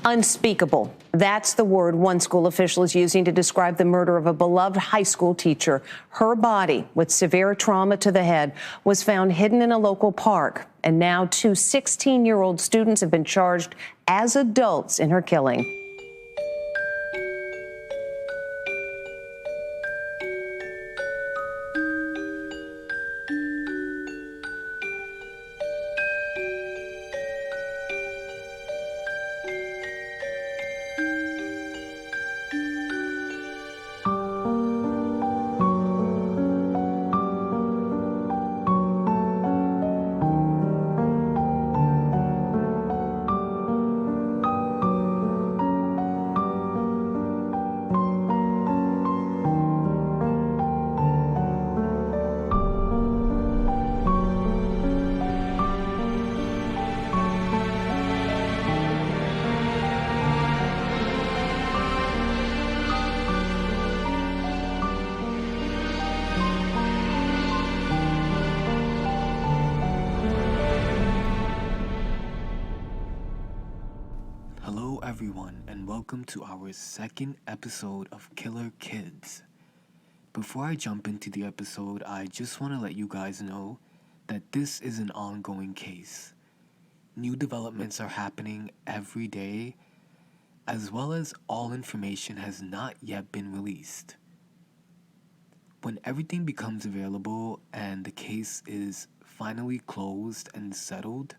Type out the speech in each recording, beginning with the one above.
Unspeakable. That's the word one school official is using to describe the murder of a beloved high school teacher. Her body, with severe trauma to the head, was found hidden in a local park. And now 2 16-year-old students have been charged as adults in her killing. Hello everyone and welcome to our second episode of Killer Kids. Before I jump into the episode, I just want to let you guys know that this is an ongoing case. New developments are happening every day, as well as all information has not yet been released. When everything becomes available and the case is finally closed and settled,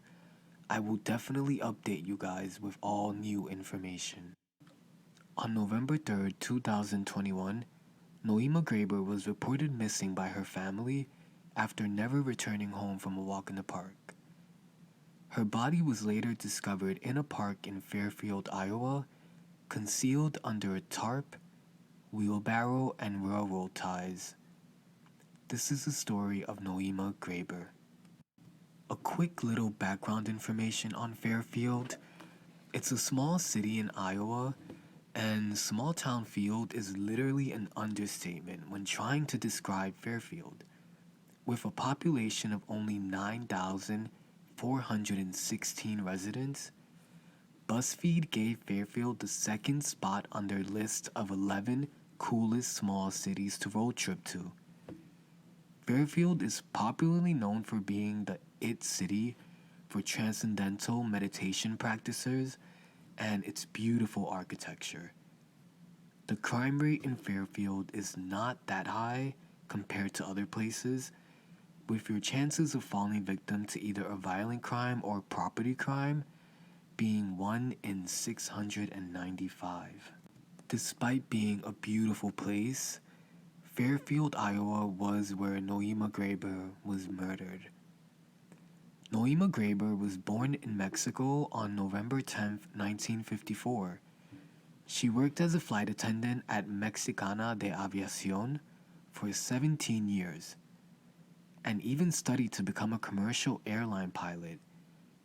I will definitely update you guys with all new information. On November 3rd, 2021, Nohema Graber was reported missing by her family after never returning home from a walk in the park. Her body was later discovered in a park in Fairfield, Iowa, concealed under a tarp, wheelbarrow, and railroad ties. This is the story of Nohema Graber. A quick little background information on Fairfield. It's a small city in Iowa, and small town field is literally an understatement when trying to describe Fairfield. With a population of only 9,416 residents, BuzzFeed gave Fairfield the second spot on their list of 11 coolest small cities to road trip to. Fairfield is popularly known for being the it city for transcendental meditation practitioners and its beautiful architecture. The crime rate in Fairfield is not that high compared to other places, with your chances of falling victim to either a violent crime or property crime being 1 in 695. Despite being a beautiful place, Fairfield, Iowa was where Nohema Graber was murdered. Nohema Graber was born in Mexico on November 10, 1954. She worked as a flight attendant at Mexicana de Aviación for 17 years and even studied to become a commercial airline pilot.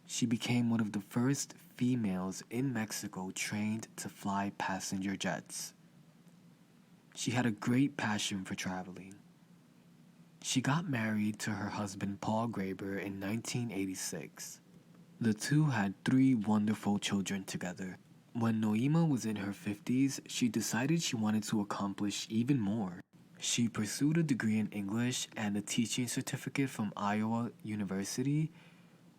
She became one of the first females in Mexico trained to fly passenger jets. She had a great passion for traveling. She got married to her husband Paul Graber in 1986. The two had 3 wonderful children together. When Nohema was in her 50s, she decided she wanted to accomplish even more. She pursued a degree in English and a teaching certificate from Iowa University,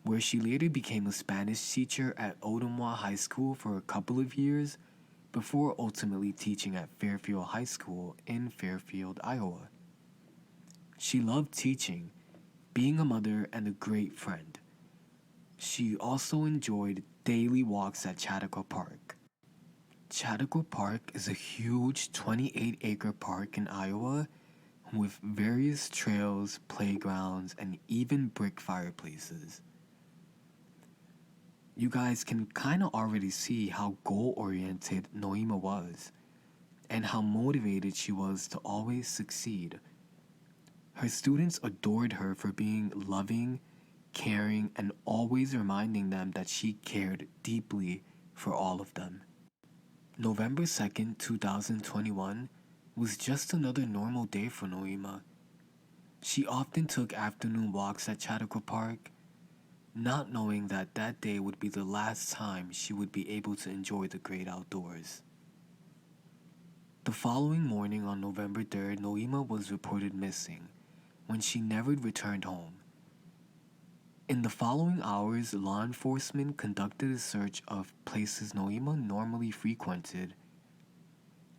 where she later became a Spanish teacher at Ottumwa High School for a couple of years before ultimately teaching at Fairfield High School in Fairfield, Iowa. She loved teaching, being a mother, and a great friend. She also enjoyed daily walks at Chautauqua Park. Chautauqua Park is a huge 28-acre park in Iowa with various trails, playgrounds, and even brick fireplaces. You guys can kind of already see how goal-oriented Nohema was and how motivated she was to always succeed. Her students adored her for being loving, caring, and always reminding them that she cared deeply for all of them. November 2nd, 2021 was just another normal day for Nohema. She often took afternoon walks at Chautauqua Park, not knowing that that day would be the last time she would be able to enjoy the great outdoors. The following morning on November 3rd, Nohema was reported missing when she never returned home. In the following hours, law enforcement conducted a search of places Nohema normally frequented.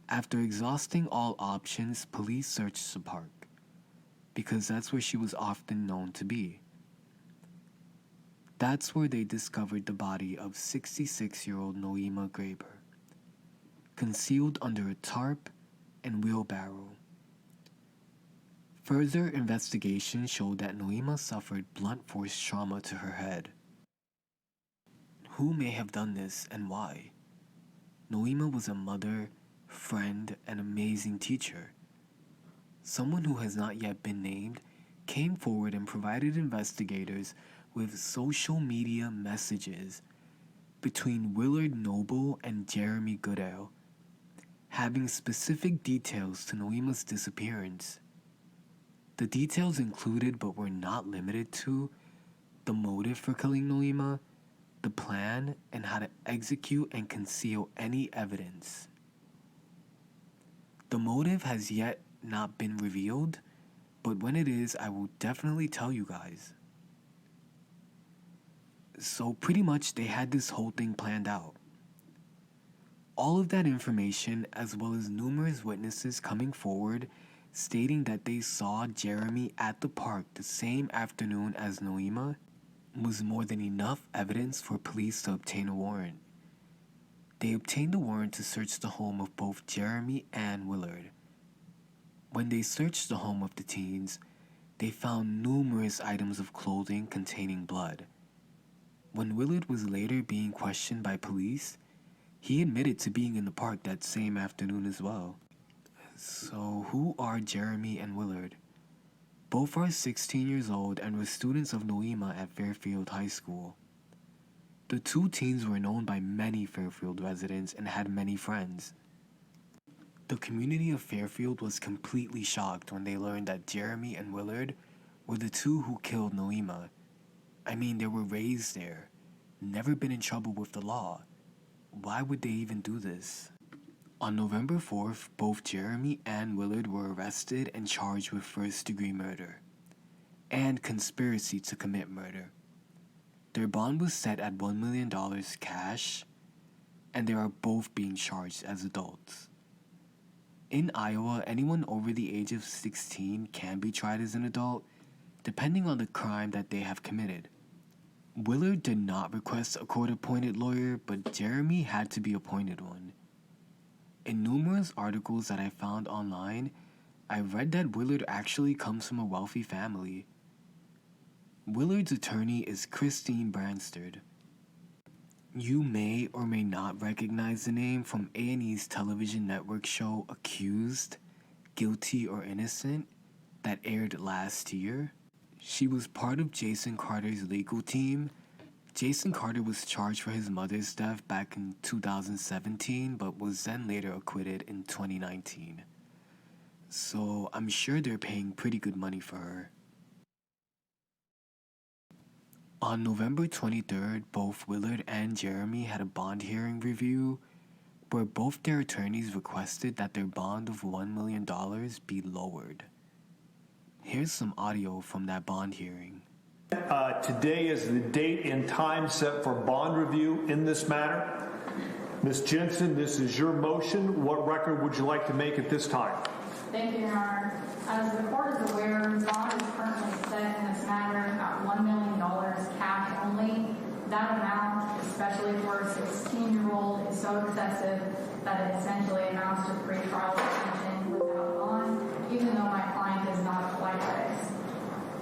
After exhausting all options, police searched the park, because that's where she was often known to be. That's where they discovered the body of 66-year-old Nohema Graber, concealed under a tarp and wheelbarrow. Further investigation showed that Nohema suffered blunt force trauma to her head. Who may have done this and why? Nohema was a mother, friend, and amazing teacher. Someone who has not yet been named came forward and provided investigators with social media messages between Willard Noble and Jeremy Goodale, having specific details to Nohema's disappearance. The details included, but were not limited to, the motive for killing Nohema, the plan, and how to execute and conceal any evidence. The motive has yet not been revealed, but when it is, I will definitely tell you guys. So pretty much they had this whole thing planned out. All of that information, as well as numerous witnesses coming forward stating that they saw Jeremy at the park the same afternoon as Nohema, was more than enough evidence for police to obtain a warrant. They obtained a warrant to search the home of both Jeremy and Willard. When they searched the home of the teens, they found numerous items of clothing containing blood. When Willard was later being questioned by police, he admitted to being in the park that same afternoon as well. So who are Jeremy and Willard? Both are 16 years old and were students of Nohema at Fairfield High School. The two teens were known by many Fairfield residents and had many friends. The community of Fairfield was completely shocked when they learned that Jeremy and Willard were the two who killed Nohema. I mean, they were raised there, never been in trouble with the law. Why would they even do this? On November 4th, both Jeremy and Willard were arrested and charged with first-degree murder and conspiracy to commit murder. Their bond was set at $1 million cash, and they are both being charged as adults. In Iowa, anyone over the age of 16 can be tried as an adult, depending on the crime that they have committed. Willard did not request a court-appointed lawyer, but Jeremy had to be appointed one. In numerous articles that I found online, I read that Willard actually comes from a wealthy family. Willard's attorney is Christine Branstad. You may or may not recognize the name from A&E's television network show Accused, Guilty or Innocent that aired last year. She was part of Jason Carter's legal team. Jason Carter was charged for his mother's death back in 2017, but was then later acquitted in 2019. So I'm sure they're paying pretty good money for her. On November 23rd, both Willard and Jeremy had a bond hearing review where both their attorneys requested that their bond of $1 million be lowered. Here's some audio from that bond hearing. Today is the date and time set for bond review in this matter. Ms. Jensen, this is your motion. What record would you like to make at this time? Thank you, Your Honor. As the court is aware, bond is currently set in this matter at $1 million cash only. That amount, especially for a 16-year-old, is so excessive that it essentially amounts to pretrial detention without bond, even though my client is not applied for this.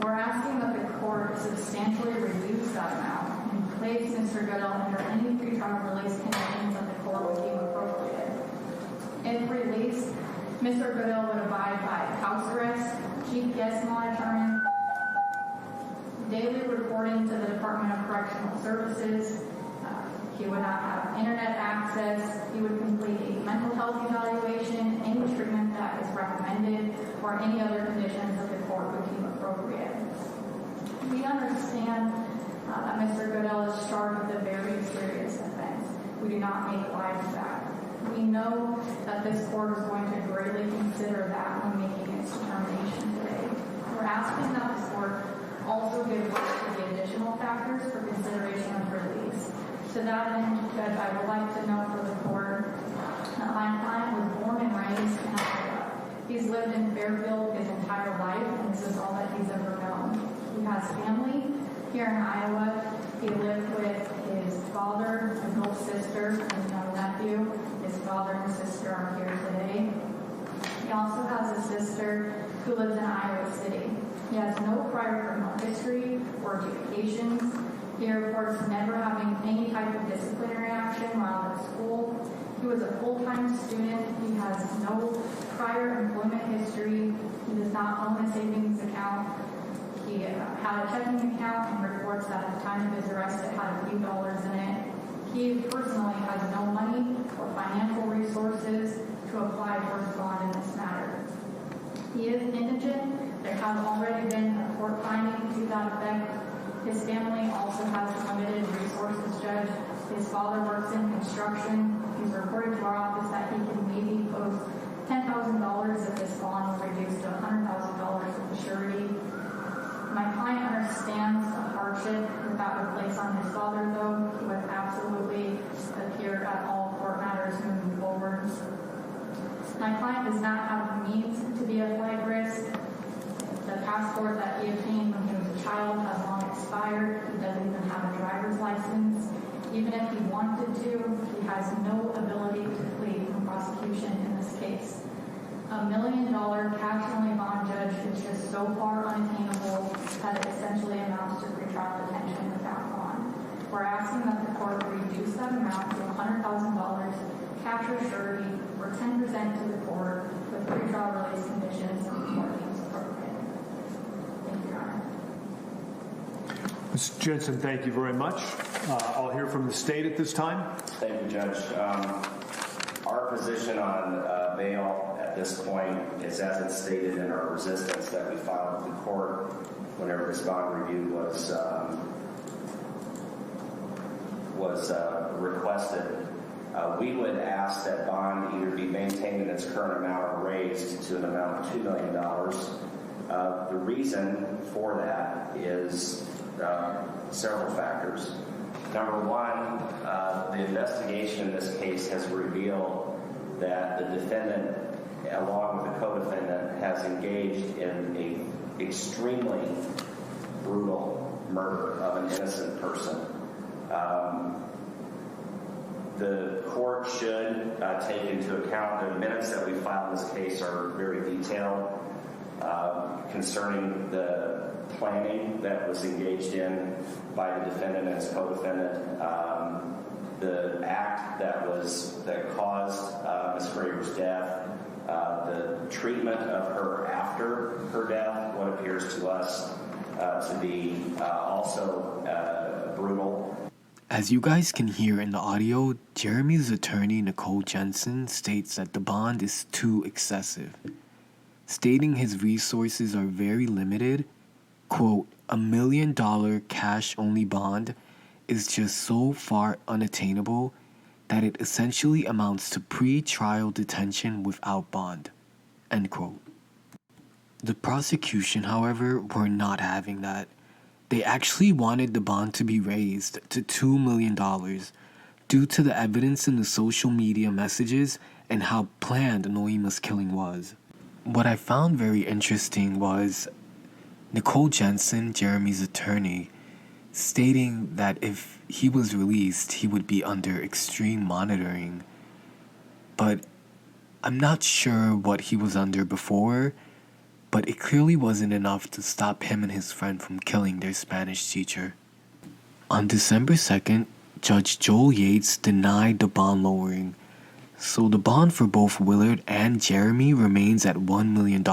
We're asking that the court substantially reduce that amount and place Mr. Goodell under any pretrial release conditions that the court would deem appropriate. If released, Mr. Goodell would abide by house arrest, GPS monitoring, daily reporting to the Department of Correctional Services. He would not have internet access. He would complete a mental health evaluation, any treatment that is recommended, or any other conditions that the court would deem appropriate. We understand that Mr. Goodell is charged with a very serious offense. We do not make light of that. We know that this court is going to greatly consider that when making its determination today. We're asking that the court also give weight to the additional factors for consideration of release. To that end, Judge, I would like to note for the court that my client was born and raised in Iowa. He's lived in Fairfield his entire life, and this is all that he's ever known. He has family here in Iowa. He lived with his father, adult sister, and young nephew. His father and sister are here today. He also has a sister who lives in Iowa City. He has no prior criminal history or adjudications. He reports never having any type of disciplinary action while at school. He was a full-time student. He has no prior employment history. He does not own a savings account. He had a checking account and reports that at the time of his arrest it had a few dollars in it. He personally has no money or financial resources to apply for his bond in this matter. He is indigent. There has already been a court finding to that effect. His family also has limited resources, Judge. His father works in construction. He's reported to our office that he can maybe post $10,000 if this bond will reduce to $100,000 of surety. My client understands the hardship that that would place on his father, though. He would absolutely appear at all court matters moving forward. My client does not have the means to be a flight risk. The passport that he obtained when he was a child has long expired. He doesn't even have a driver's license. Even if he wanted to, he has no ability to flee from prosecution in this case. $1 million cash-only bond, Judge, is just so far unattainable that it essentially amounts to pretrial detention without bond. We're asking that the court reduce that amount to $100,000, cash or surety, or 10% to the court with pretrial release conditions and court deems appropriate. Thank you, Your Honor. Mr. Jensen, thank you very much. I'll hear from the state at this time. Thank you, Judge. Our position on bail at this point is as it's stated in our resistance that we filed with the court whenever this bond review was requested. We would ask that bond either be maintained in its current amount or raised to an amount of $2 million. The reason for that is several factors. Number one, the investigation in this case has revealed that the defendant, along with the co-defendant, has engaged in an extremely brutal murder of an innocent person. The court should take into account the minutes that we filed in this case are very detailed concerning the planning that was engaged in by the defendant and his co-defendant, the act that caused Ms. Graber's death, the treatment of her after her death, what appears to us to be also brutal. As you guys can hear in the audio, Jeremy's attorney, Nicole Jensen, states that the bond is too excessive, stating his resources are very limited. Quote, $1 million cash-only bond is just so far unattainable that it essentially amounts to pre-trial detention without bond, end quote. The prosecution, however, were not having that. They actually wanted the bond to be raised to $2 million due to the evidence in the social media messages and how planned Nohema's killing was. What I found very interesting was Nicole Jensen, Jeremy's attorney, stating that if he was released, he would be under extreme monitoring. But I'm not sure what he was under before, but it clearly wasn't enough to stop him and his friend from killing their Spanish teacher. On December 2nd, Judge Joel Yates denied the bond lowering, so the bond for both Willard and Jeremy remains at $1 million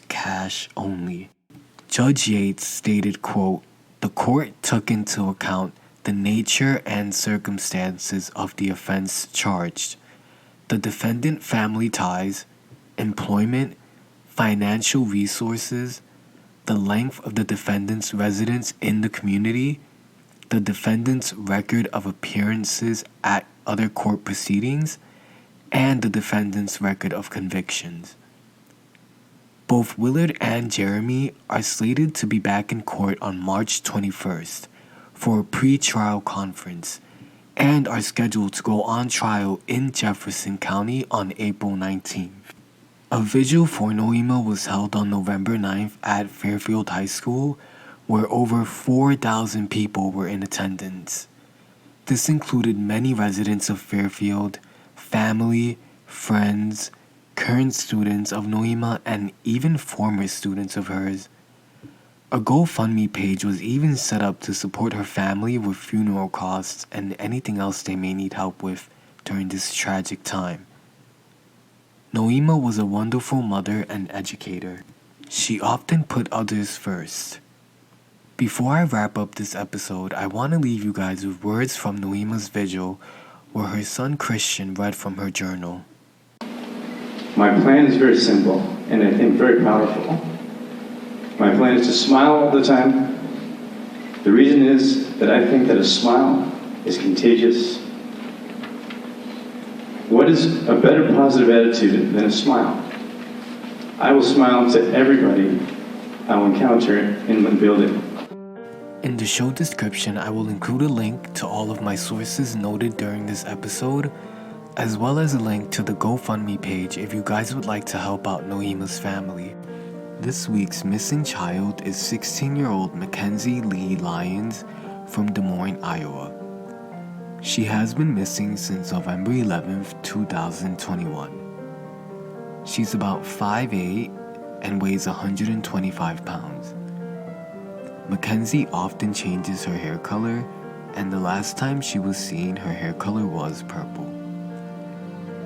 cash only. Judge Yates stated, quote, "The court took into account the nature and circumstances of the offense charged, the defendant family ties, employment, financial resources, the length of the defendant's residence in the community, the defendant's record of appearances at other court proceedings, and the defendant's record of convictions. Both Willard and Jeremy are slated to be back in court on March 21st for a pre-trial conference and are scheduled to go on trial in Jefferson County on April 19th. A vigil for Nohema was held on November 9th at Fairfield High School, where over 4,000 people were in attendance. This included many residents of Fairfield, family, friends, current students of Nohema, and even former students of hers. A GoFundMe page was even set up to support her family with funeral costs and anything else they may need help with during this tragic time. Nohema was a wonderful mother and educator. She often put others first. Before I wrap up this episode, I want to leave you guys with words from Nohema's vigil, where her son Christian read from her journal. My plan is very simple, and I think very powerful. My plan is to smile all the time. The reason is that I think that a smile is contagious. What is a better positive attitude than a smile? I will smile to everybody I will encounter in the building. In the show description, I will include a link to all of my sources noted during this episode, as well as a link to the GoFundMe page if you guys would like to help out Nohema's family. This week's missing child is 16-year-old Mackenzie Lee Lyons from Des Moines, Iowa. She has been missing since November 11th, 2021. She's about 5'8" and weighs 125 pounds. Mackenzie often changes her hair color, and the last time she was seen, her hair color was purple.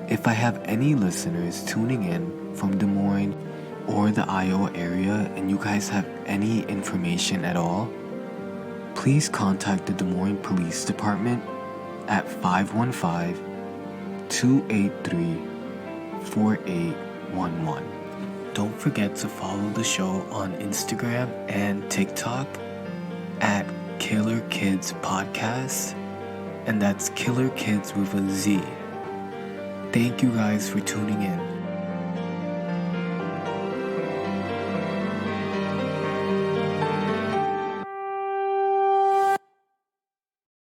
If I have any listeners tuning in from Des Moines or the Iowa area and you guys have any information at all, please contact the Des Moines Police Department at 515-283-4811. Don't forget to follow the show on Instagram and TikTok at Killer Kids Podcast, and that's Killer Kids with a Z. Thank you guys for tuning in.